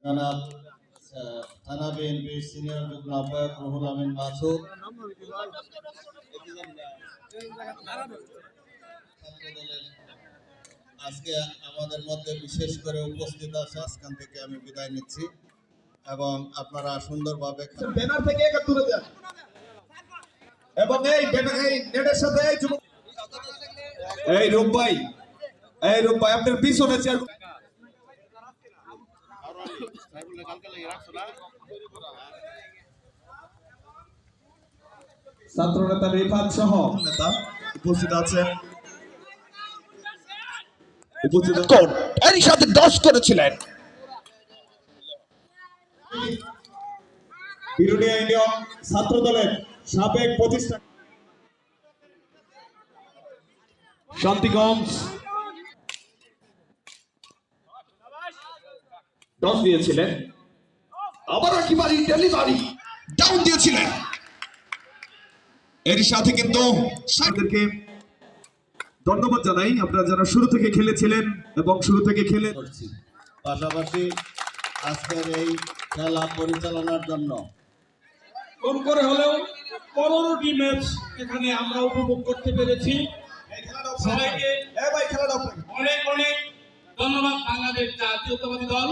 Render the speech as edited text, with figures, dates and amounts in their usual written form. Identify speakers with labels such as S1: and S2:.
S1: জনাব থানা বিএনপির সিনিয়র যুগ্ম আহ্বায়ক রুহুল আমিন মাসুদ, আজকে আমাদের মধ্যে বিশেষ করে উপস্থিত আছে, আজকাল থেকে আমি বিদায় নিচ্ছি এবং আপনারা সুন্দরভাবে
S2: ব্যানার থেকে একটু দূরে যান এবং এই নেটের সাথে এই রূপ ভাই আপনার পিছনে চেয়ার ছাত্র নেতা রিফাত সহ নেতা উপস্থিত আছেন।
S3: এরই সাথে 10 করেছিলেন
S2: বিরোধী ইউনিয়ন ছাত্র দলের সাবেক প্রতিষ্ঠাতা শান্তিগঞ্জ 10 দিয়েছিলেন,
S3: আবার একেবারে ডেলিভারি ডাউন দিয়েছিলেন। এর সাথে কিন্তু
S2: আপনাদেরকে ধন্যবাদ জানাই, আপনারা যারা শুরু থেকে খেলেছিলেন এবং শুরু থেকে খেলে
S1: করছি। পাশাপাশি আজকের এই খেলা পরিচালনার জন্য
S4: কম করে হলেও 15টি ম্যাচ এখানে আমরা উপভোগ করতে পেরেছি। সবাইকে অনেক অনেক ধন্যবাদ। বাংলাদেশ জাতীয়তাবাদী দল